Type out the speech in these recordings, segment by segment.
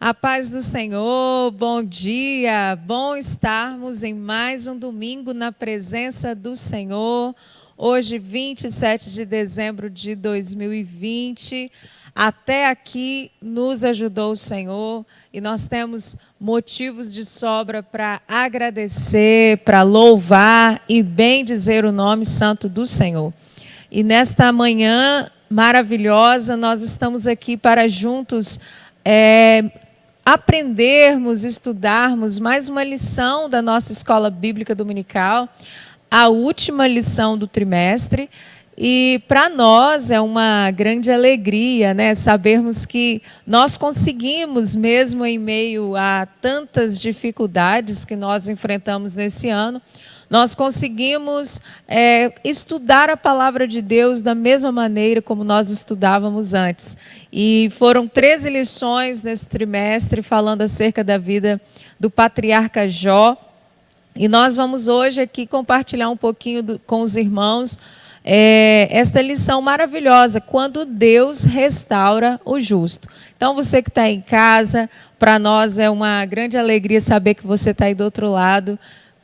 A paz do Senhor, bom dia, bom estarmos em mais um domingo na presença do Senhor. Hoje, 27 de dezembro de 2020, até aqui nos ajudou o Senhor e nós temos motivos de sobra para agradecer, para louvar e bem dizer o nome santo do Senhor. E nesta manhã maravilhosa, nós estamos aqui para juntos aprendermos, estudarmos mais uma lição da nossa escola bíblica dominical, a última lição do trimestre. E para nós é uma grande alegria, né, sabermos que nós conseguimos, mesmo em meio a tantas dificuldades que nós enfrentamos nesse ano, nós conseguimos estudar a palavra de Deus da mesma maneira como nós estudávamos antes. E foram 13 lições nesse trimestre falando acerca da vida do patriarca Jó. E nós vamos hoje aqui compartilhar um pouquinho com os irmãos esta lição maravilhosa, quando Deus restaura o justo. Então, você que está em casa, para nós é uma grande alegria saber que você está aí do outro lado,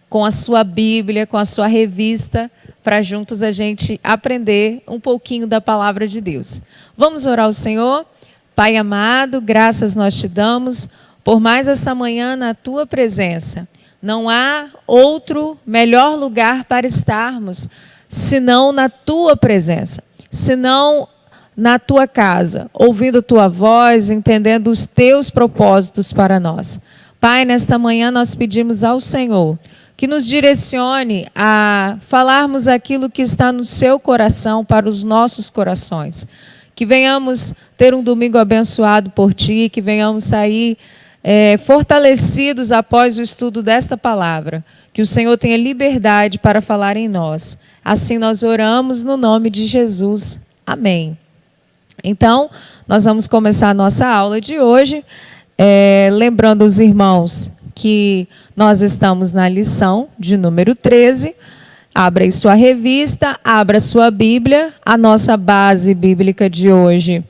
com a sua Bíblia, com a sua revista, para juntos a gente aprender um pouquinho da palavra de Deus. Vamos orar ao Senhor? Pai amado, graças nós te damos por mais essa manhã na tua presença. Não há outro melhor lugar para estarmos senão na tua presença, senão na tua casa, ouvindo tua voz, entendendo os teus propósitos para nós. Pai, nesta manhã nós pedimos ao Senhor que nos direcione a falarmos aquilo que está no seu coração para os nossos corações. Que venhamos ter um domingo abençoado por ti, que venhamos sair fortalecidos após o estudo desta palavra. Que o Senhor tenha liberdade para falar em nós. Assim nós oramos no nome de Jesus. Amém. Então, nós vamos começar a nossa aula de hoje, lembrando os irmãos que nós estamos na lição de número 13. Abra aí sua revista, abra sua Bíblia. A nossa base bíblica de hoje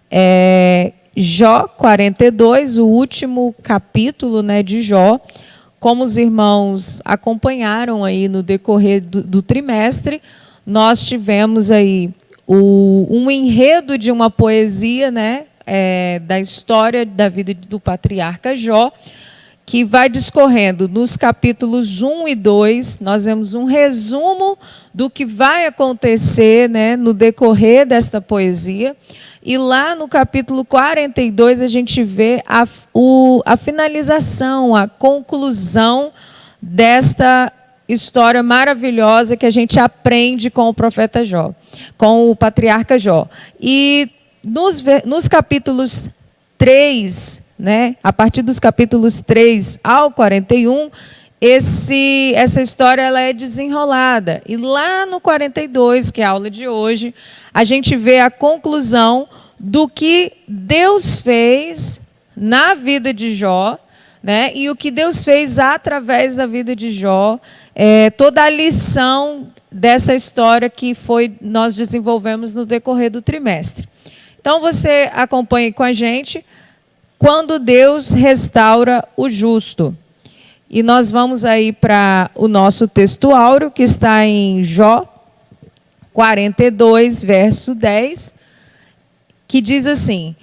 é Jó 42, o último capítulo, né, de Jó. Como os irmãos acompanharam aí no decorrer do trimestre, nós tivemos aí um enredo de uma poesia, né, da história da vida do patriarca Jó, que vai discorrendo nos capítulos 1 e 2, nós vemos um resumo do que vai acontecer, né, no decorrer desta poesia. E lá no capítulo 42 a gente vê a finalização, a conclusão desta história maravilhosa que a gente aprende com o profeta Jó, com o patriarca Jó. E nos capítulos 3, né, a partir dos capítulos 3 ao 41, essa história ela é desenrolada. E lá no 42, que é a aula de hoje, a gente vê a conclusão do que Deus fez na vida de Jó, né, e o que Deus fez através da vida de Jó, toda a lição dessa história que nós desenvolvemos no decorrer do trimestre. Então, você acompanhe com a gente quando Deus restaura o justo. E nós vamos aí para o nosso texto áureo, que está em Jó 42, verso 10, que diz assim: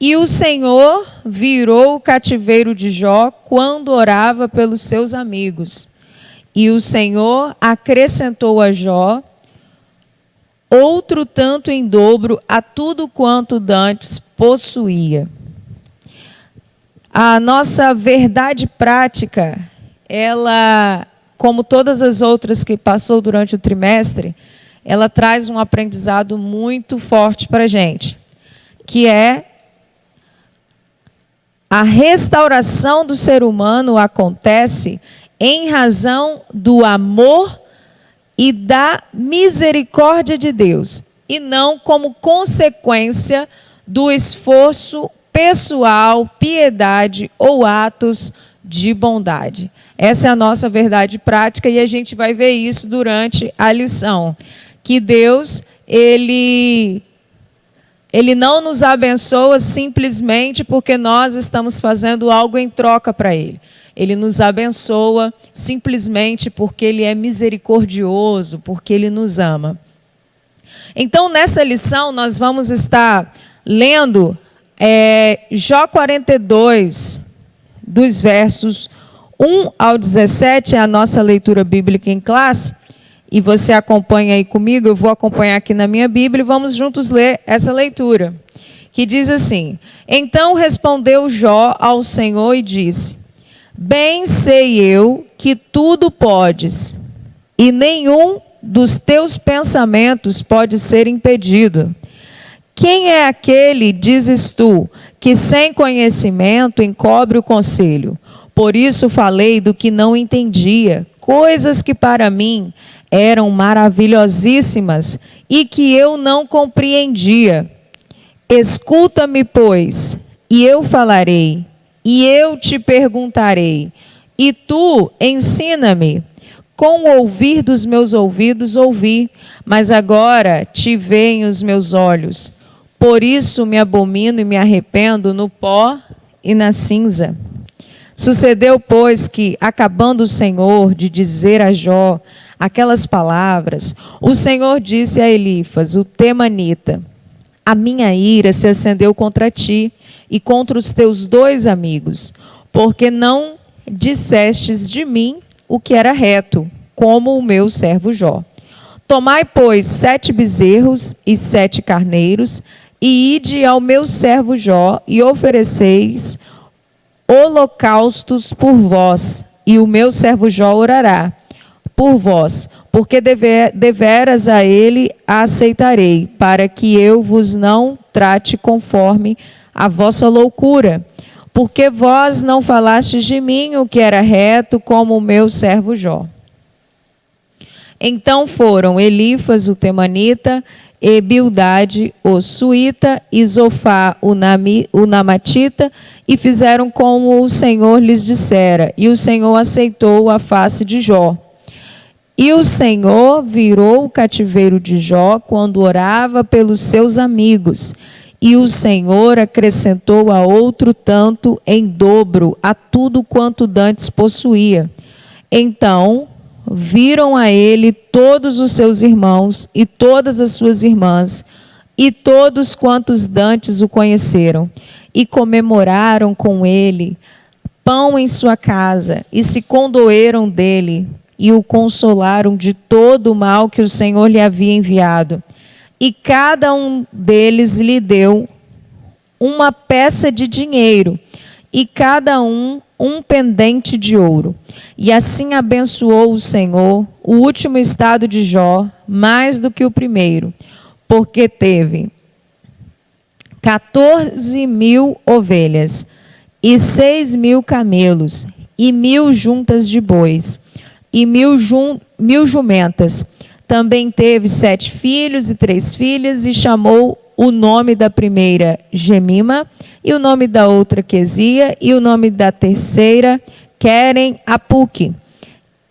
E o Senhor virou o cativeiro de Jó quando orava pelos seus amigos. E o Senhor acrescentou a Jó outro tanto em dobro a tudo quanto dantes possuía. A nossa verdade prática, ela, como todas as outras que passou durante o trimestre, ela traz um aprendizado muito forte para a gente, que é a restauração do ser humano acontece em razão do amor e da misericórdia de Deus, e não como consequência do esforço pessoal, piedade ou atos de bondade. Essa é a nossa verdade prática e a gente vai ver isso durante a lição. Que Deus, ele Ele não nos abençoa simplesmente porque nós estamos fazendo algo em troca para Ele. Ele nos abençoa simplesmente porque Ele é misericordioso, porque Ele nos ama. Então, nessa lição, nós vamos estar lendo Jó 42, dos versos 1 ao 17, é a nossa leitura bíblica em classe. E você acompanha aí comigo, eu vou acompanhar aqui na minha Bíblia e vamos juntos ler essa leitura. Que diz assim: Então respondeu Jó ao Senhor e disse: Bem sei eu que tudo podes, e nenhum dos teus pensamentos pode ser impedido. Quem é aquele, dizes tu, que sem conhecimento encobre o conselho? Por isso falei do que não entendia, coisas que para mim eram maravilhosíssimas e que eu não compreendia. Escuta-me, pois, e eu falarei, e eu te perguntarei, e tu ensina-me. Com o ouvir dos meus ouvidos ouvi, mas agora te veem os meus olhos. Por isso me abomino e me arrependo no pó e na cinza. Sucedeu, pois, que, acabando o Senhor de dizer a Jó aquelas palavras, o Senhor disse a Elifas, o temanita: A minha ira se acendeu contra ti e contra os teus 2 amigos, porque não dissestes de mim o que era reto, como o meu servo Jó. Tomai, pois, 7 bezerros e 7 carneiros, e ide ao meu servo Jó, e ofereceis holocaustos por vós, e o meu servo Jó orará por vós, porque deveras a ele aceitarei, para que eu vos não trate conforme a vossa loucura, porque vós não falastes de mim o que era reto, como o meu servo Jó. Então foram Elifas, o temanita, e Bildade, o suíta, e Zofá, o namatita, e fizeram como o Senhor lhes dissera, e o Senhor aceitou a face de Jó. E o Senhor virou o cativeiro de Jó quando orava pelos seus amigos, e o Senhor acrescentou a outro tanto em dobro a tudo quanto dantes possuía. Então viram a ele todos os seus irmãos e todas as suas irmãs, e todos quantos dantes o conheceram, e comemoraram com ele pão em sua casa, e se condoeram dele, e o consolaram de todo o mal que o Senhor lhe havia enviado. E cada um deles lhe deu uma peça de dinheiro, e cada um pendente de ouro. E assim abençoou o Senhor o último estado de Jó, mais do que o primeiro, porque teve 14.000 ovelhas, e 6.000 camelos, e 1.000 juntas de bois, e 1.000 jumentas. Também teve 7 filhos e 3 filhas, e chamou o nome da primeira Gemima, e o nome da outra Quesia, e o nome da terceira Querem Apuque.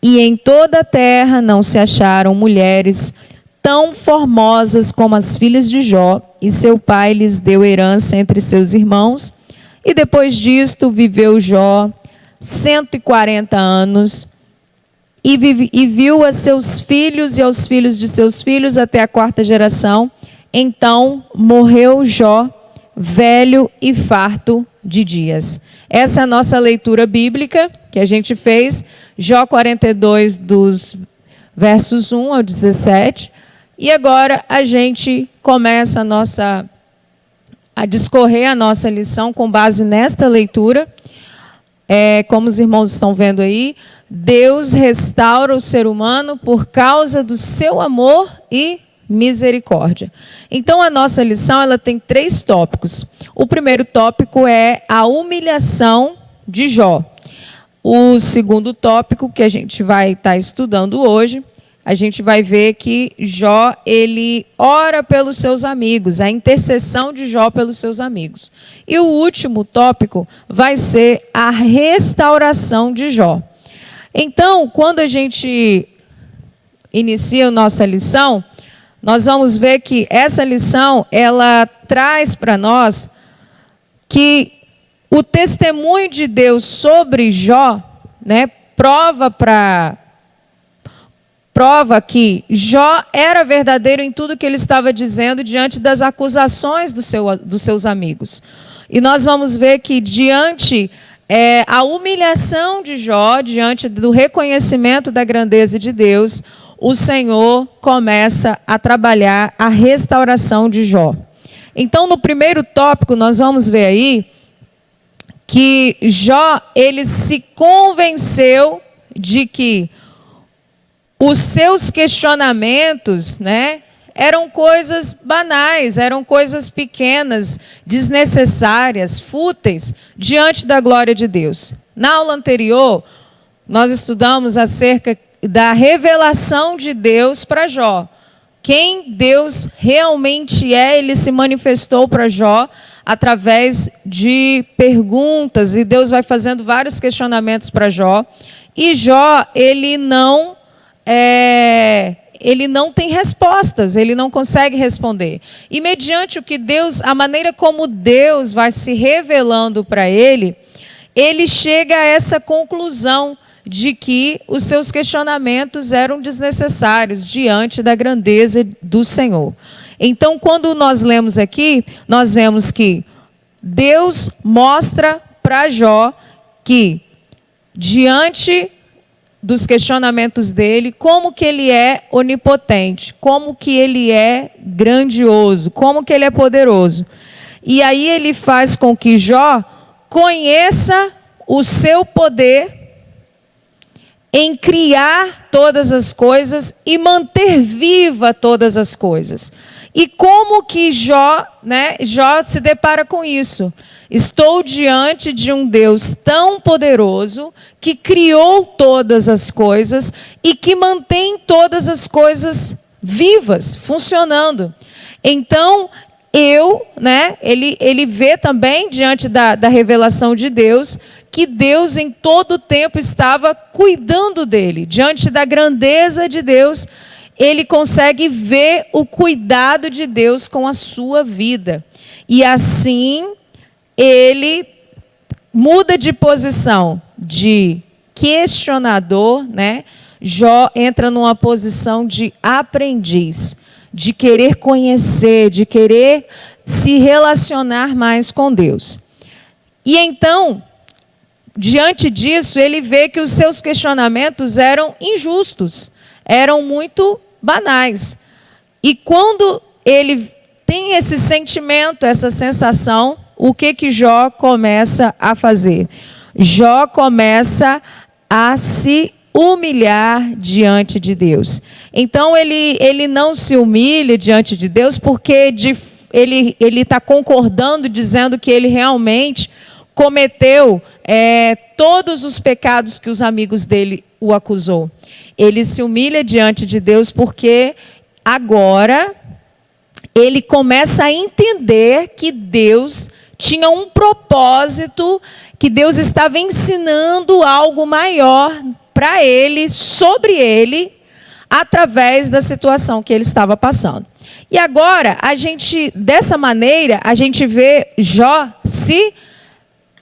E em toda a terra não se acharam mulheres tão formosas como as filhas de Jó, e seu pai lhes deu herança entre seus irmãos. E depois disto viveu Jó 140 anos, e viu a seus filhos e aos filhos de seus filhos até a 4ª geração. Então morreu Jó, velho e farto de dias. Essa é a nossa leitura bíblica que a gente fez, Jó 42, dos versos 1 ao 17. E agora a gente começa a discorrer a nossa lição com base nesta leitura. Como os irmãos estão vendo aí, Deus restaura o ser humano por causa do seu amor e misericórdia. Então a nossa lição ela tem 3 tópicos. O primeiro tópico é a humilhação de Jó. O segundo tópico que a gente vai estar estudando hoje, a gente vai ver que Jó, ele ora pelos seus amigos, a intercessão de Jó pelos seus amigos. E o último tópico vai ser a restauração de Jó. Então, quando a gente inicia a nossa lição, nós vamos ver que essa lição, ela traz para nós que o testemunho de Deus sobre Jó, né, prova que Jó era verdadeiro em tudo que ele estava dizendo diante das acusações dos seus amigos. E nós vamos ver que diante a humilhação de Jó, diante do reconhecimento da grandeza de Deus, o Senhor começa a trabalhar a restauração de Jó. Então, no primeiro tópico, nós vamos ver aí que Jó, ele se convenceu de que os seus questionamentos, né, eram coisas banais, eram coisas pequenas, desnecessárias, fúteis, diante da glória de Deus. Na aula anterior, nós estudamos acerca da revelação de Deus para Jó. Quem Deus realmente é, ele se manifestou para Jó através de perguntas, e Deus vai fazendo vários questionamentos para Jó. E Jó, ele não tem respostas, ele não consegue responder. E mediante o que Deus, a maneira como Deus vai se revelando para ele chega a essa conclusão de que os seus questionamentos eram desnecessários diante da grandeza do Senhor. Então, quando nós lemos aqui, nós vemos que Deus mostra para Jó que, diante dos questionamentos dele, como que ele é onipotente, como que ele é grandioso, como que ele é poderoso. E aí ele faz com que Jó conheça o seu poder em criar todas as coisas e manter viva todas as coisas. E como que Jó se depara com isso? Estou diante de um Deus tão poderoso que criou todas as coisas e que mantém todas as coisas vivas, funcionando. Então, ele vê também, diante da revelação de Deus, que Deus em todo o tempo estava cuidando dele. Diante da grandeza de Deus, ele consegue ver o cuidado de Deus com a sua vida. E assim, ele muda de posição de questionador, né? Jó entra numa posição de aprendiz, de querer conhecer, de querer se relacionar mais com Deus. E então, diante disso, ele vê que os seus questionamentos eram injustos, eram muito banais. E quando ele tem esse sentimento, essa sensação, o que Jó começa a fazer? Jó começa a se humilhar diante de Deus. Então ele não se humilha diante de Deus porque ele está concordando, dizendo que ele realmente cometeu todos os pecados que os amigos dele o acusou. Ele se humilha diante de Deus porque agora ele começa a entender que Deus tinha um propósito, que Deus estava ensinando algo maior para ele, sobre ele, através da situação que ele estava passando. E agora, dessa maneira, a gente vê Jó se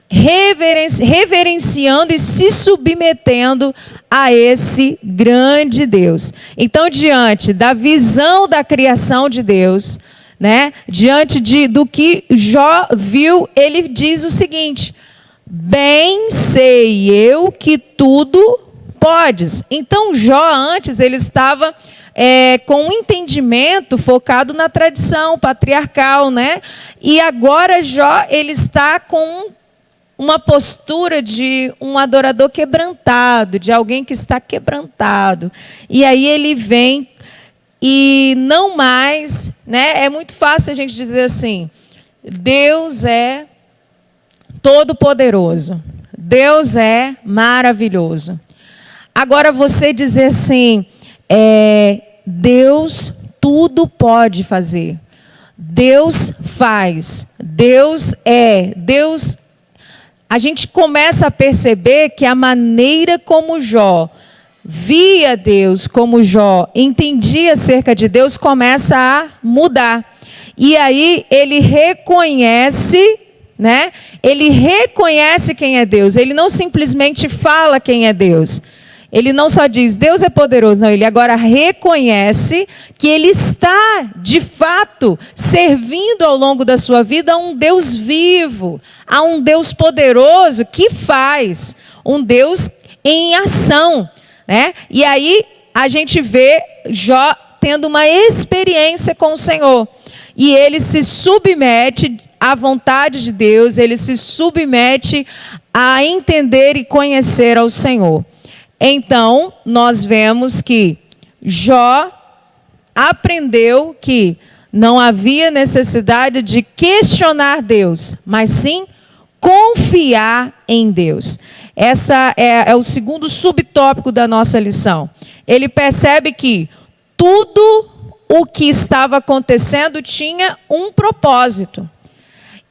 reverenciando e se submetendo a esse grande Deus. Então, diante da visão da criação de Deus, né, diante do que Jó viu, ele diz o seguinte: bem sei eu que tudo podes. Então, Jó antes, ele estava com um entendimento focado na tradição patriarcal, né? E agora Jó, ele está com uma postura de um adorador quebrantado, de alguém que está quebrantado. E aí ele vem e não mais, né? É muito fácil a gente dizer assim: Deus é todo-poderoso, Deus é maravilhoso. Agora você dizer assim, Deus tudo pode fazer, Deus faz, Deus é, Deus... A gente começa a perceber que a maneira como Jó via Deus, como Jó entendia acerca de Deus, começa a mudar. E aí ele reconhece, né? Ele reconhece quem é Deus. Ele não simplesmente fala quem é Deus. Ele não só diz, Deus é poderoso. Não, ele agora reconhece que ele está, de fato, servindo ao longo da sua vida a um Deus vivo, a um Deus poderoso que faz, um Deus em ação, né? E aí a gente vê Jó tendo uma experiência com o Senhor. E ele se submete à vontade de Deus, ele se submete a entender e conhecer ao Senhor. Então, nós vemos que Jó aprendeu que não havia necessidade de questionar Deus, mas sim confiar em Deus. Essa é o segundo subtópico da nossa lição. Ele percebe que tudo o que estava acontecendo tinha um propósito.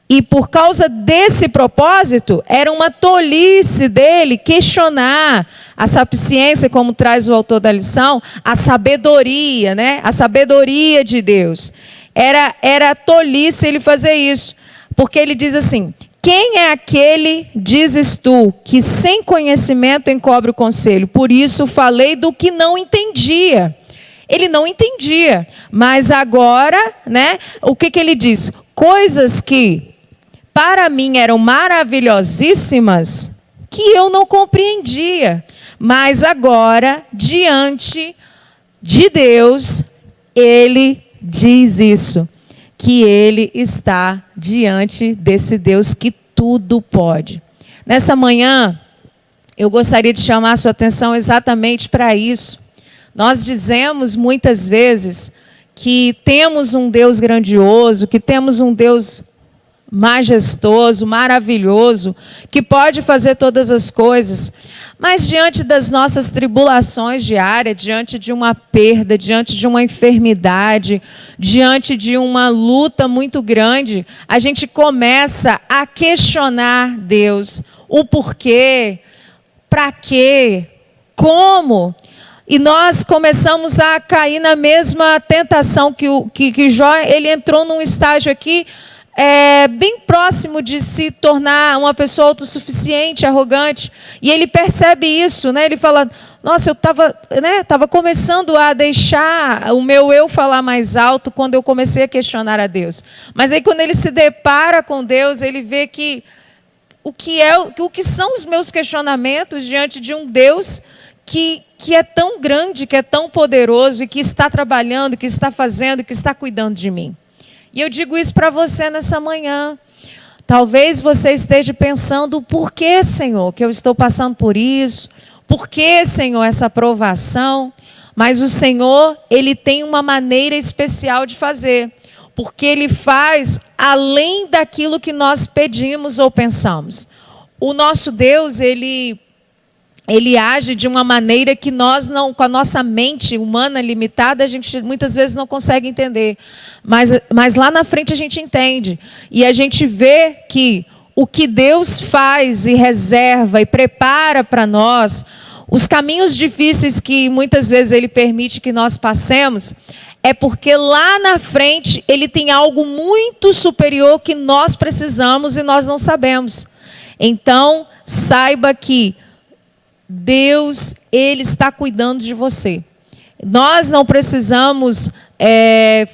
E por causa desse propósito, era uma tolice dele questionar a sapiência, como traz o autor da lição, a sabedoria, né? A sabedoria de Deus. Era tolice ele fazer isso. Porque ele diz assim, quem é aquele, dizes tu, que sem conhecimento encobre o conselho? Por isso falei do que não entendia. Ele não entendia. Mas agora, né? O que ele diz? Coisas que para mim eram maravilhosíssimas, que eu não compreendia. Mas agora, diante de Deus, ele diz isso. Que ele está diante desse Deus que tudo pode. Nessa manhã, eu gostaria de chamar a sua atenção exatamente para isso. Nós dizemos muitas vezes que temos um Deus grandioso, que temos um Deus majestoso, maravilhoso, que pode fazer todas as coisas. Mas diante das nossas tribulações diárias, diante de uma perda, diante de uma enfermidade, diante de uma luta muito grande, a gente começa a questionar Deus, o porquê, para quê, como. E nós começamos a cair na mesma tentação que Jó, ele entrou num estágio aqui, bem próximo de se tornar uma pessoa autossuficiente, arrogante. E ele percebe isso, né? Ele fala, nossa, eu estava começando a deixar o meu eu falar mais alto quando eu comecei a questionar a Deus. Mas aí quando ele se depara com Deus, ele vê que o que são os meus questionamentos diante de um Deus que é tão grande, que é tão poderoso e que está trabalhando, que está fazendo, que está cuidando de mim. E eu digo isso para você nessa manhã. Talvez você esteja pensando, por que, Senhor, que eu estou passando por isso? Por que, Senhor, essa provação? Mas o Senhor, Ele tem uma maneira especial de fazer. Porque Ele faz além daquilo que nós pedimos ou pensamos. O nosso Deus, Ele age de uma maneira que nós não, com a nossa mente humana limitada, a gente muitas vezes não consegue entender. Mas lá na frente a gente entende. E a gente vê que o que Deus faz e reserva e prepara para nós, os caminhos difíceis que muitas vezes Ele permite que nós passemos, é porque lá na frente Ele tem algo muito superior que nós precisamos e nós não sabemos. Então, saiba que Deus, Ele está cuidando de você. Nós não precisamos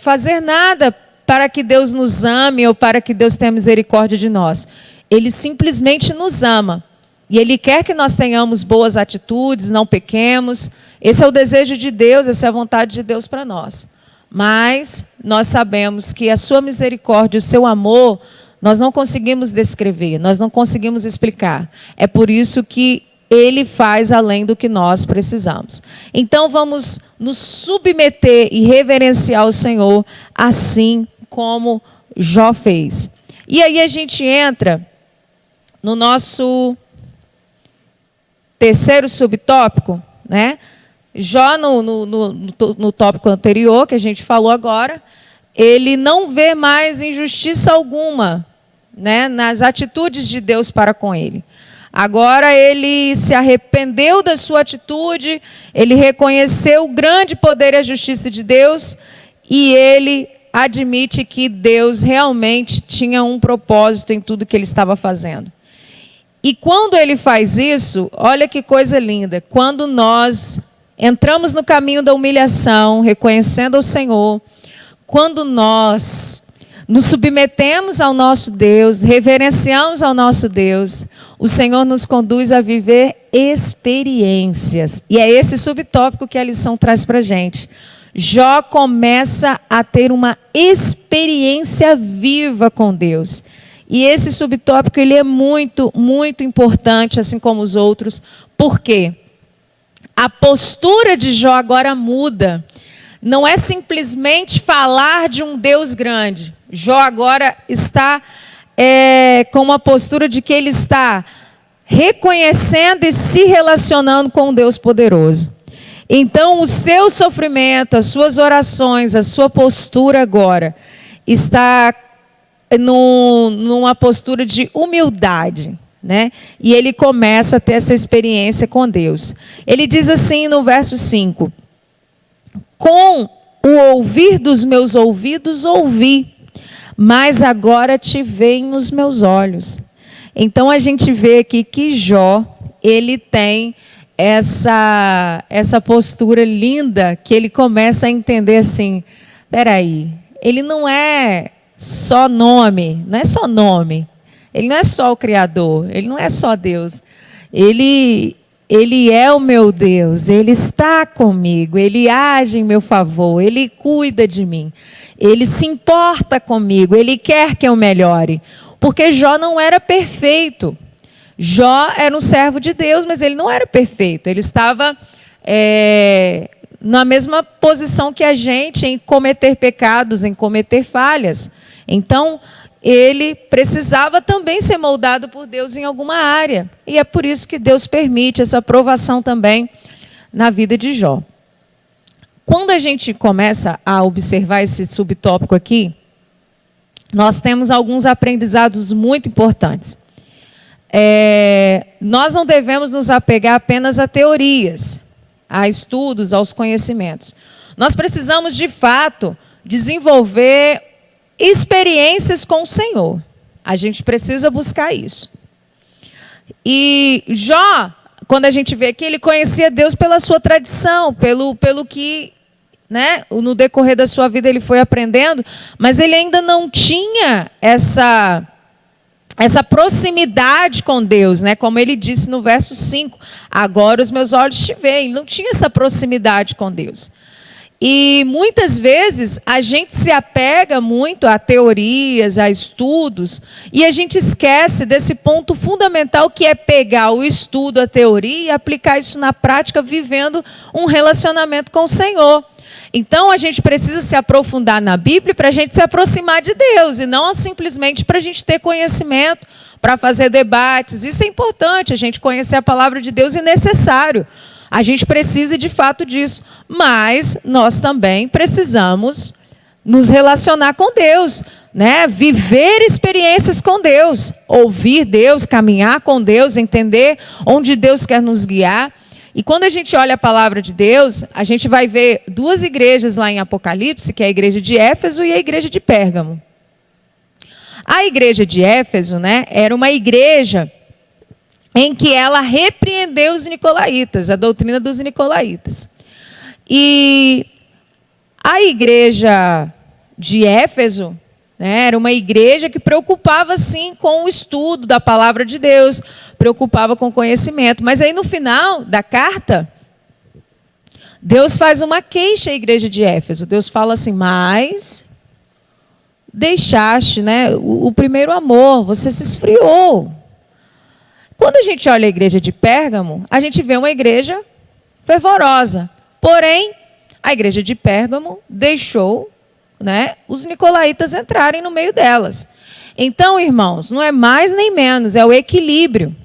fazer nada para que Deus nos ame ou para que Deus tenha misericórdia de nós. Ele simplesmente nos ama. E Ele quer que nós tenhamos boas atitudes, não pequemos. Esse é o desejo de Deus, essa é a vontade de Deus para nós. Mas nós sabemos que a sua misericórdia, o seu amor, nós não conseguimos descrever, nós não conseguimos explicar. É por isso que Ele faz além do que nós precisamos. Então vamos nos submeter e reverenciar o Senhor, assim como Jó fez. E aí a gente entra no nosso terceiro subtópico, né? Jó, no tópico anterior, que a gente falou agora, ele não vê mais injustiça alguma, né, nas atitudes de Deus para com ele. Agora ele se arrependeu da sua atitude, ele reconheceu o grande poder e a justiça de Deus e ele admite que Deus realmente tinha um propósito em tudo que ele estava fazendo. E quando ele faz isso, olha que coisa linda, quando nós entramos no caminho da humilhação, reconhecendo o Senhor, quando nós nos submetemos ao nosso Deus, reverenciamos ao nosso Deus, o Senhor nos conduz a viver experiências. E é esse subtópico que a lição traz para a gente. Jó começa a ter uma experiência viva com Deus. E esse subtópico ele é muito, muito importante, assim como os outros. Por quê? A postura de Jó agora muda. Não é simplesmente falar de um Deus grande. Jó agora está com uma postura de que ele está reconhecendo e se relacionando com um Deus poderoso. Então, o seu sofrimento, as suas orações, a sua postura agora está numa postura de humildade, né? E ele começa a ter essa experiência com Deus. Ele diz assim no verso 5: com o ouvir dos meus ouvidos ouvi, mas agora te veem os meus olhos. Então a gente vê aqui que Jó, ele tem essa postura linda, que ele começa a entender assim, peraí, ele não é só nome, não é só nome, ele não é só o Criador, ele não é só Deus, ele é o meu Deus, ele está comigo, ele age em meu favor, ele cuida de mim, ele se importa comigo, ele quer que eu melhore, porque Jó não era perfeito. Jó era um servo de Deus, mas ele não era perfeito. Ele estava na mesma posição que a gente em cometer pecados, em cometer falhas. Então, ele precisava também ser moldado por Deus em alguma área. E é por isso que Deus permite essa provação também na vida de Jó. Quando a gente começa a observar esse subtópico aqui, nós temos alguns aprendizados muito importantes. Nós não devemos nos apegar apenas a teorias, a estudos, aos conhecimentos. Nós precisamos, de fato, desenvolver experiências com o Senhor. A gente precisa buscar isso. E Jó, quando a gente vê aqui, ele conhecia Deus pela sua tradição, pelo que, né, no decorrer da sua vida ele foi aprendendo, mas ele ainda não tinha essa proximidade com Deus, né? Como ele disse no verso 5, agora os meus olhos te veem. Não tinha essa proximidade com Deus. E muitas vezes a gente se apega muito a teorias, a estudos, e a gente esquece desse ponto fundamental que é pegar o estudo, a teoria e aplicar isso na prática, vivendo um relacionamento com o Senhor. Então, a gente precisa se aprofundar na Bíblia para a gente se aproximar de Deus, e não simplesmente para a gente ter conhecimento, para fazer debates. Isso é importante, a gente conhecer a palavra de Deus é necessário. A gente precisa de fato disso. Mas nós também precisamos nos relacionar com Deus, né? Viver experiências com Deus, ouvir Deus, caminhar com Deus, entender onde Deus quer nos guiar. E quando a gente olha a palavra de Deus, a gente vai ver duas igrejas lá em Apocalipse, que é a igreja de Éfeso e a igreja de Pérgamo. A igreja de Éfeso, né, era uma igreja em que ela repreendeu os nicolaítas, a doutrina dos nicolaítas. E a igreja de Éfeso, né, era uma igreja que preocupava, sim, com o estudo da palavra de Deus, preocupava com o conhecimento. Mas aí, no final da carta, Deus faz uma queixa à igreja de Éfeso. Deus fala assim, mas deixaste, né, o primeiro amor, você se esfriou. Quando a gente olha a igreja de Pérgamo, a gente vê uma igreja fervorosa. Porém, a igreja de Pérgamo deixou, né, os nicolaítas entrarem no meio delas. Então, irmãos, não é mais nem menos, é o equilíbrio.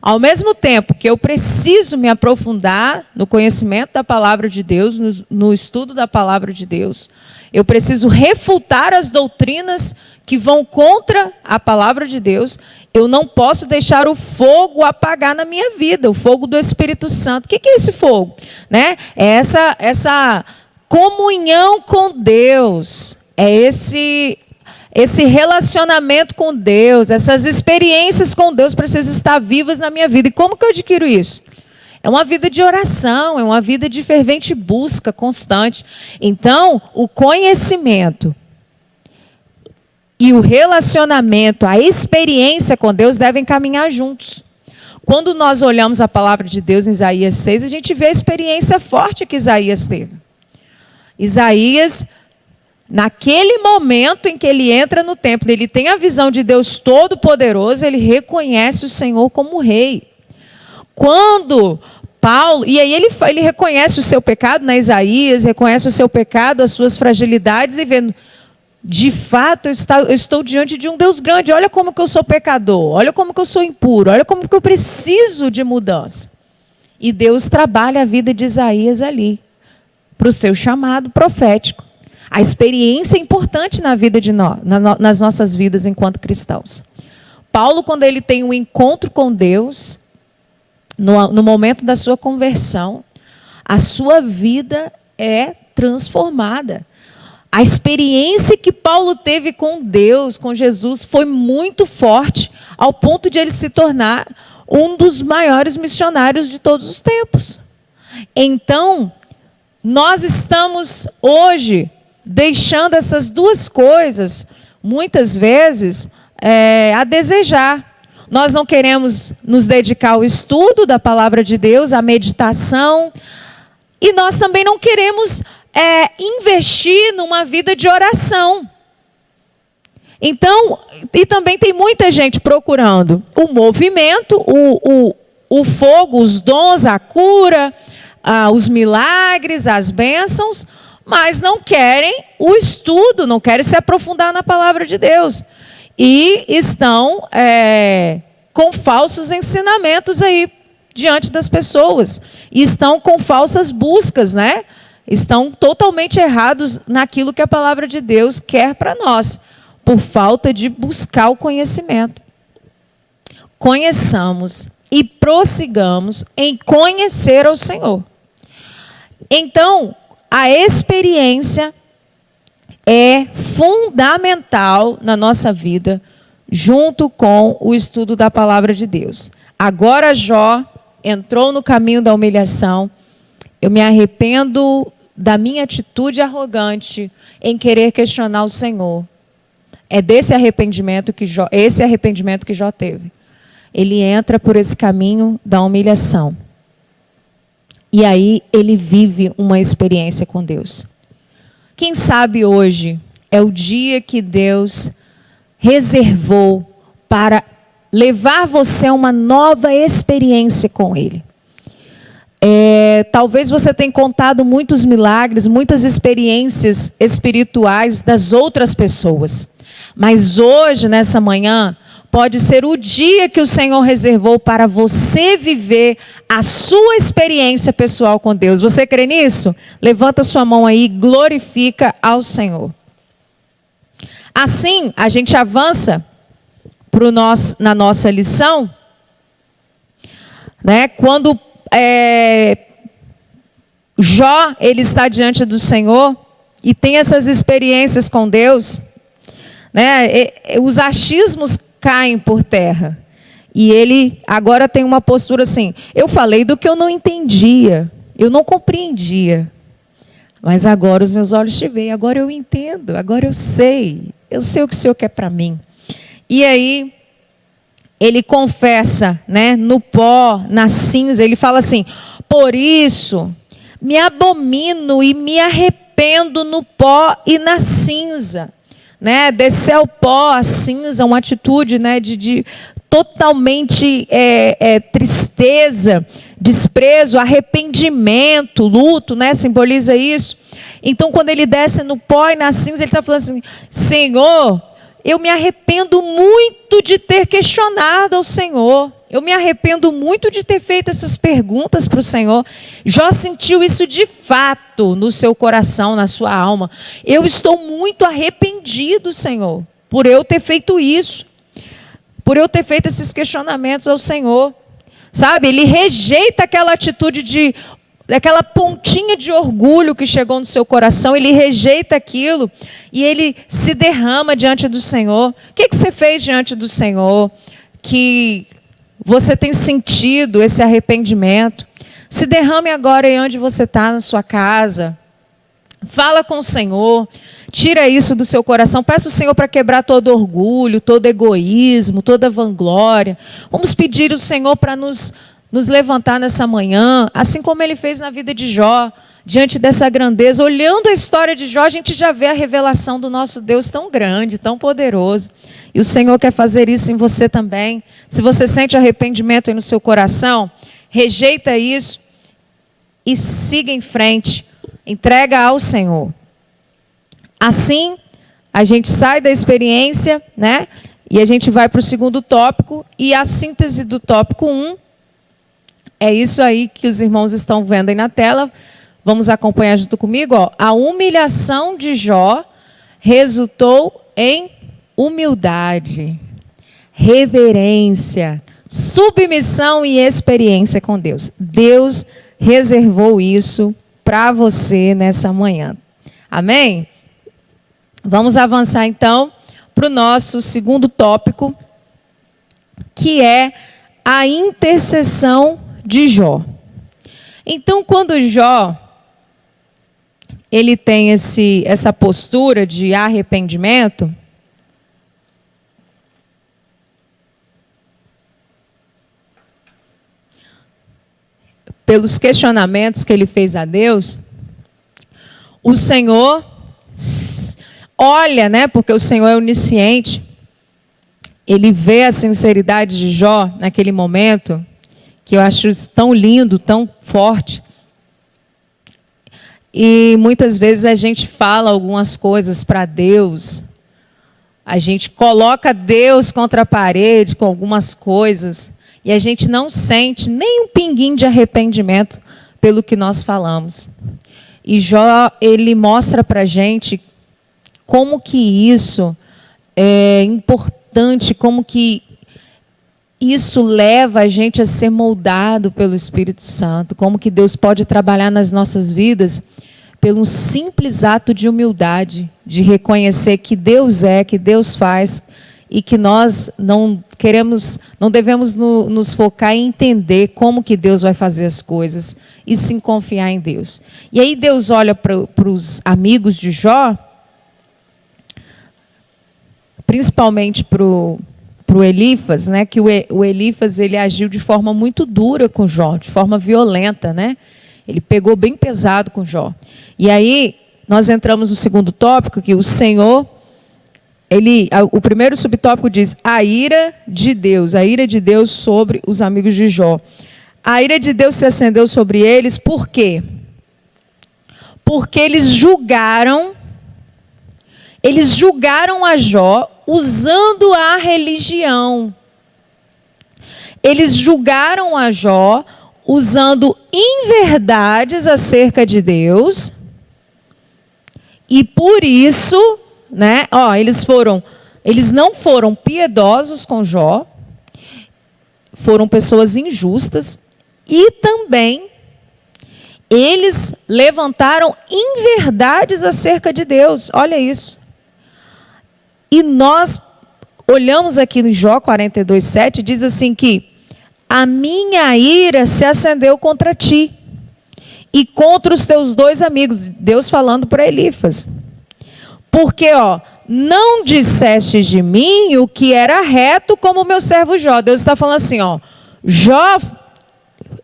Ao mesmo tempo que eu preciso me aprofundar no conhecimento da palavra de Deus, no estudo da palavra de Deus, eu preciso refutar as doutrinas que vão contra a palavra de Deus. Eu não posso deixar o fogo apagar na minha vida, o fogo do Espírito Santo. O que é esse fogo? Né? É essa comunhão com Deus, é esse relacionamento com Deus, essas experiências com Deus precisam estar vivas na minha vida. E como que eu adquiro isso? É uma vida de oração, é uma vida de fervente busca constante. Então, o conhecimento e o relacionamento, a experiência com Deus devem caminhar juntos. Quando nós olhamos a palavra de Deus em Isaías 6, a gente vê a experiência forte que Isaías teve. Isaías, naquele momento em que ele entra no templo, ele tem a visão de Deus Todo-Poderoso, ele reconhece o Senhor como rei. Quando Paulo, e aí ele reconhece o seu pecado, né? Isaías reconhece o seu pecado, as suas fragilidades, e vendo, de fato, eu estou diante de um Deus grande, olha como que eu sou pecador, olha como que eu sou impuro, olha como que eu preciso de mudança. E Deus trabalha a vida de Isaías ali, para o seu chamado profético. A experiência é importante na vida de nós, nas nossas vidas enquanto cristãos. Paulo, quando ele tem um encontro com Deus, no momento da sua conversão, a sua vida é transformada. A experiência que Paulo teve com Deus, com Jesus, foi muito forte, ao ponto de ele se tornar um dos maiores missionários de todos os tempos. Então, nós estamos hoje deixando essas duas coisas, muitas vezes, a desejar. Nós não queremos nos dedicar ao estudo da palavra de Deus, à meditação, e nós também não queremos investir numa vida de oração. Então, e também tem muita gente procurando o movimento, o fogo, os dons, a cura, os milagres, as bênçãos, mas não querem o estudo, não querem se aprofundar na palavra de Deus. E estão com falsos ensinamentos aí diante das pessoas. E estão com falsas buscas, né? Estão totalmente errados naquilo que a palavra de Deus quer para nós, por falta de buscar o conhecimento. Conheçamos e prossigamos em conhecer ao Senhor. Então, a experiência é fundamental na nossa vida, junto com o estudo da palavra de Deus. Agora Jó entrou no caminho da humilhação. Eu me arrependo da minha atitude arrogante em querer questionar o Senhor. É desse arrependimento que Jó teve. Ele entra por esse caminho da humilhação. E aí ele vive uma experiência com Deus. Quem sabe hoje é o dia que Deus reservou para levar você a uma nova experiência com Ele. Talvez você tenha contado muitos milagres, muitas experiências espirituais das outras pessoas. Mas hoje, nessa manhã, pode ser o dia que o Senhor reservou para você viver a sua experiência pessoal com Deus. Você crê nisso? Levanta sua mão aí e glorifica ao Senhor. Assim, a gente avança na nossa lição, né? Quando Jó, ele está diante do Senhor e tem essas experiências com Deus, né? Os achismos caem por terra. E ele agora tem uma postura assim: eu falei do que eu não entendia, eu não compreendia. Mas agora os meus olhos te veem, agora eu entendo, agora eu sei o que o Senhor quer para mim. E aí, ele confessa, né, no pó, na cinza, ele fala assim: por isso, me abomino e me arrependo no pó e na cinza. Né, descer ao pó, a cinza, uma atitude, né, de totalmente tristeza, desprezo, arrependimento, luto, né, simboliza isso. Então, quando ele desce no pó e na cinza, ele está falando assim: Senhor, eu me arrependo muito de ter questionado ao Senhor. Eu me arrependo muito de ter feito essas perguntas para o Senhor. Jó sentiu isso de fato no seu coração, na sua alma. Eu estou muito arrependido, Senhor, por eu ter feito isso. Por eu ter feito esses questionamentos ao Senhor. Sabe, ele rejeita aquela atitude daquela pontinha de orgulho que chegou no seu coração, ele rejeita aquilo e ele se derrama diante do Senhor. O que você fez diante do Senhor que você tem sentido esse arrependimento? Se derrame agora aí onde você está, na sua casa. Fala com o Senhor, tira isso do seu coração. Peça ao Senhor para quebrar todo orgulho, todo egoísmo, toda vanglória. Vamos pedir ao Senhor para nos levantar nessa manhã, assim como Ele fez na vida de Jó, diante dessa grandeza. Olhando a história de Jó, a gente já vê a revelação do nosso Deus tão grande, tão poderoso. E o Senhor quer fazer isso em você também. Se você sente arrependimento aí no seu coração, rejeita isso e siga em frente. Entrega ao Senhor. Assim, a gente sai da experiência, né? E a gente vai para o segundo tópico. E a síntese do tópico 1 é isso aí que os irmãos estão vendo aí na tela. Vamos acompanhar junto comigo. Ó. A humilhação de Jó resultou em humildade, reverência, submissão e experiência com Deus. Deus reservou isso para você nessa manhã. Amém? Vamos avançar então para o nosso segundo tópico, que é a intercessão de Jó. Então, quando Jó ele tem essa postura de arrependimento, pelos questionamentos que ele fez a Deus, o Senhor olha, né? Porque o Senhor é onisciente. Ele vê a sinceridade de Jó naquele momento, que eu acho tão lindo, tão forte. E muitas vezes a gente fala algumas coisas para Deus. A gente coloca Deus contra a parede com algumas coisas. E a gente não sente nem um pinguinho de arrependimento pelo que nós falamos. E Jó, ele mostra para a gente como que isso é importante, como que isso leva a gente a ser moldado pelo Espírito Santo, como que Deus pode trabalhar nas nossas vidas pelo simples ato de humildade, de reconhecer que Deus é, que Deus faz, e que nós não devemos nos focar em entender como que Deus vai fazer as coisas, e sim confiar em Deus. E aí Deus olha para os amigos de Jó, principalmente para o Elifas, né? Que o Elifas ele agiu de forma muito dura com Jó, de forma violenta, né? Ele pegou bem pesado com Jó. E aí nós entramos no segundo tópico, que o Senhor, o primeiro subtópico diz a ira de Deus sobre os amigos de Jó. A ira de Deus se acendeu sobre eles, por quê? Porque eles julgaram a Jó usando a religião. Eles julgaram a Jó usando inverdades acerca de Deus. E por isso, né, eles não foram piedosos com Jó, foram pessoas injustas, e também eles levantaram inverdades acerca de Deus. Olha isso. E nós olhamos aqui no Jó 42:7, diz assim que a minha ira se acendeu contra ti e contra os teus dois amigos. Deus falando para Elifas. Porque, não disseste de mim o que era reto como o meu servo Jó. Deus está falando assim, Jó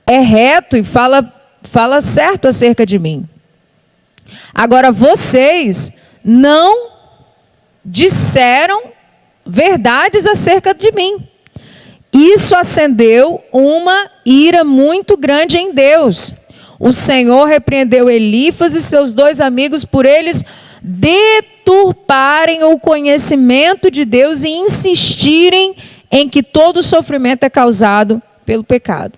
é reto e fala certo acerca de mim. Agora vocês não disseram verdades acerca de mim. Isso acendeu uma ira muito grande em Deus. O Senhor repreendeu Elifas e seus dois amigos por eles deturparem o conhecimento de Deus e insistirem em que todo sofrimento é causado pelo pecado.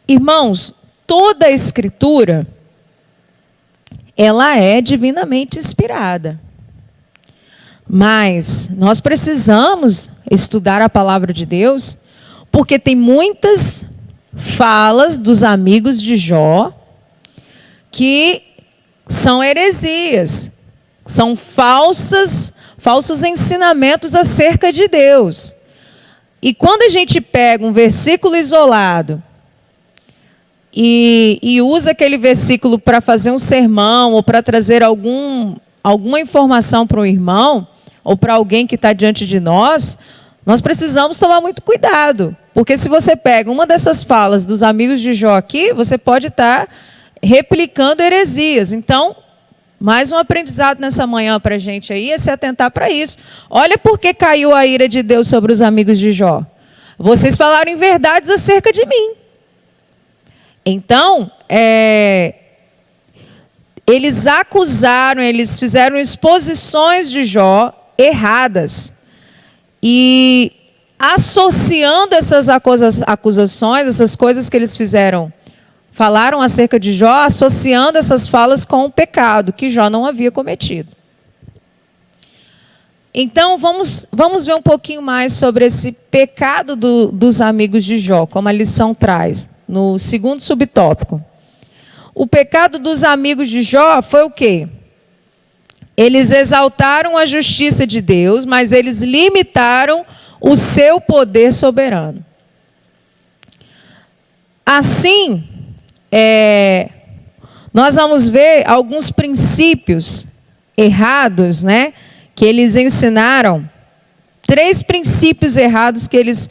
Irmãos, toda a Escritura, ela é divinamente inspirada. Mas nós precisamos estudar a palavra de Deus, porque tem muitas falas dos amigos de Jó que são heresias, são falsos ensinamentos acerca de Deus. E quando a gente pega um versículo isolado e usa aquele versículo para fazer um sermão ou para trazer alguma informação para o irmão ou para alguém que está diante de nós, nós precisamos tomar muito cuidado. Porque se você pega uma dessas falas dos amigos de Jó aqui, você pode estar replicando heresias. Então, mais um aprendizado nessa manhã para a gente aí é se atentar para isso. Olha por que caiu a ira de Deus sobre os amigos de Jó. Vocês falaram verdades acerca de mim. Então, eles acusaram, eles fizeram exposições de Jó erradas. E associando essas acusações, essas coisas que eles falaram acerca de Jó, associando essas falas com o pecado que Jó não havia cometido. Então, vamos ver um pouquinho mais sobre esse pecado dos amigos de Jó, como a lição traz, no segundo subtópico. O pecado dos amigos de Jó foi o quê? Eles exaltaram a justiça de Deus, mas eles limitaram o seu poder soberano. Assim, nós vamos ver alguns princípios errados, né, que eles ensinaram. 3 princípios errados que eles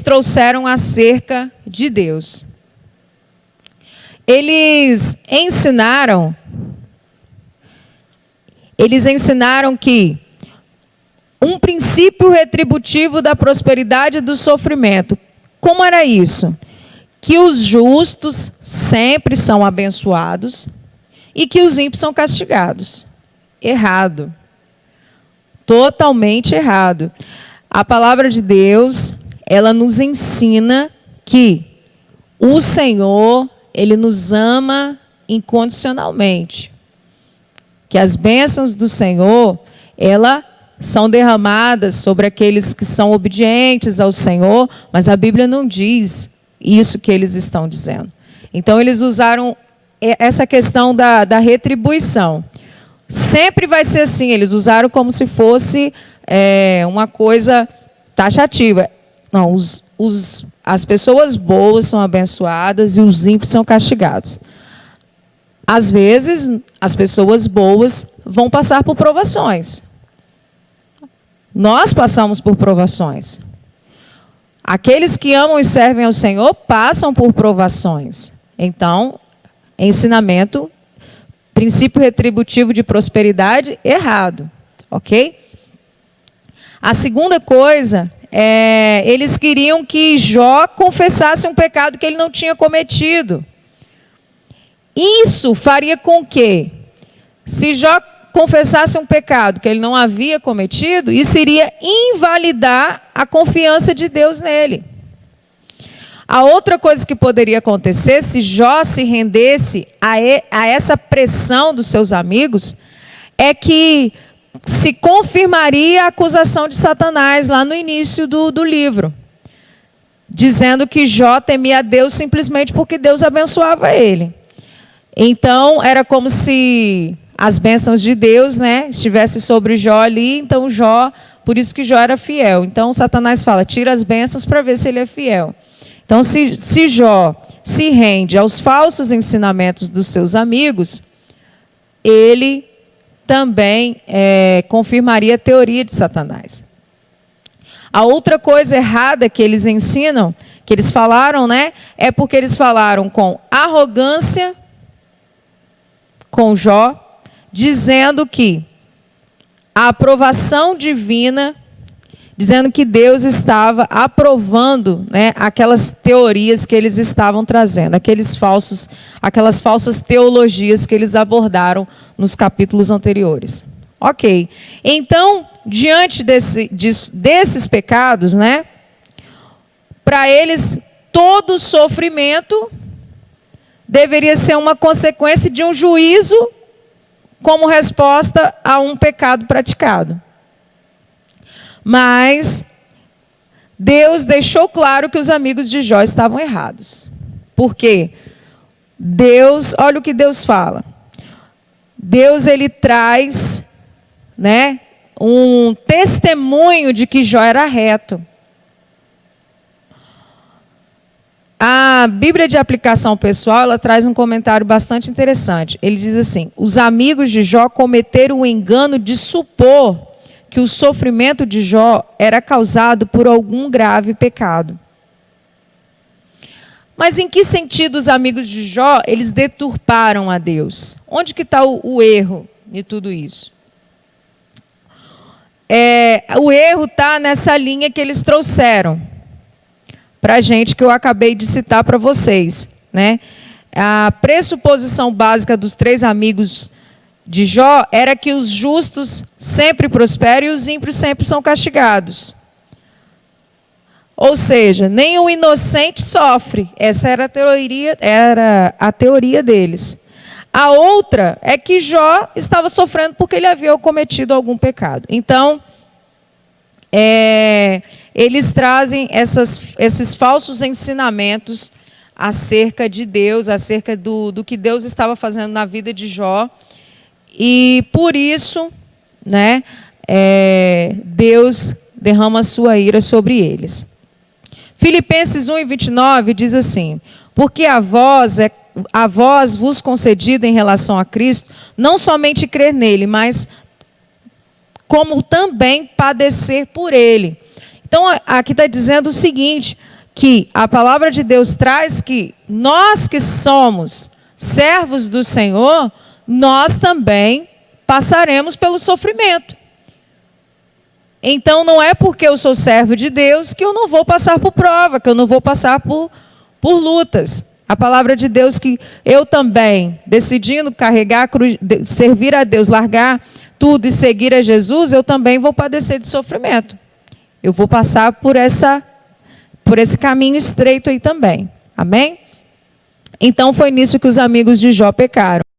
trouxeram acerca de Deus. Eles ensinaram que um princípio retributivo da prosperidade e do sofrimento. Como era isso? Que os justos sempre são abençoados e que os ímpios são castigados. Errado. Totalmente errado. A palavra de Deus, ela nos ensina que o Senhor, Ele nos ama incondicionalmente. Que as bênçãos do Senhor, elas são derramadas sobre aqueles que são obedientes ao Senhor, mas a Bíblia não diz isso que eles estão dizendo. Então, eles usaram essa questão da retribuição. Sempre vai ser assim, eles usaram como se fosse uma coisa taxativa. Não, as pessoas boas são abençoadas e os ímpios são castigados. Às vezes, as pessoas boas vão passar por provações. Nós passamos por provações. Aqueles que amam e servem ao Senhor passam por provações. Então, ensinamento, princípio retributivo de prosperidade, errado. Ok? A segunda coisa, eles queriam que Jó confessasse um pecado que ele não tinha cometido. Isso faria com que, se Jó confessasse um pecado que ele não havia cometido, isso iria invalidar a confiança de Deus nele. A outra coisa que poderia acontecer, se Jó se rendesse a essa pressão dos seus amigos, é que se confirmaria a acusação de Satanás lá no início do livro, dizendo que Jó temia a Deus simplesmente porque Deus abençoava ele. Então, era como se as bênçãos de Deus, né, estivessem sobre Jó ali, então Jó, por isso que Jó era fiel. Então, Satanás fala, tira as bênçãos para ver se ele é fiel. Então, se Jó se rende aos falsos ensinamentos dos seus amigos, ele também confirmaria a teoria de Satanás. A outra coisa errada que eles ensinam, que eles falaram, né, é porque eles falaram com arrogância com Jó, dizendo que a aprovação divina dizendo que Deus estava aprovando, né, aquelas teorias que eles estavam trazendo, aquelas falsas teologias que eles abordaram nos capítulos anteriores. Ok. Então, diante desses pecados, né, para eles, todo sofrimento deveria ser uma consequência de um juízo como resposta a um pecado praticado. Mas Deus deixou claro que os amigos de Jó estavam errados. Por quê? Deus, olha o que Deus fala. Deus, ele traz, né, um testemunho de que Jó era reto. A Bíblia de Aplicação Pessoal, ela traz um comentário bastante interessante. Ele diz assim: os amigos de Jó cometeram o engano de supor que o sofrimento de Jó era causado por algum grave pecado. Mas em que sentido os amigos de Jó, eles deturparam a Deus? Onde que está o erro de tudo isso? O erro está nessa linha que eles trouxeram para a gente, que eu acabei de citar para vocês, né? A pressuposição básica dos 3 amigos de Jó era que os justos sempre prosperam e os ímpios sempre são castigados. Ou seja, nem o inocente sofre. Essa era a teoria deles. A outra é que Jó estava sofrendo porque ele havia cometido algum pecado. Então, eles trazem esses falsos ensinamentos acerca de Deus, acerca do que Deus estava fazendo na vida de Jó. E por isso, né, Deus derrama a sua ira sobre eles. Filipenses 1:29 diz assim: porque a vós vos concedida em relação a Cristo, não somente crer nele, mas como também padecer por ele. Então, aqui está dizendo o seguinte, que a palavra de Deus traz que nós que somos servos do Senhor, nós também passaremos pelo sofrimento. Então, não é porque eu sou servo de Deus que eu não vou passar por prova, que eu não vou passar por lutas. A palavra de Deus que eu também, decidindo carregar a cruz, servir a Deus, largar tudo e seguir a Jesus, eu também vou padecer de sofrimento. Eu vou passar por esse caminho estreito aí também. Amém? Então, foi nisso que os amigos de Jó pecaram.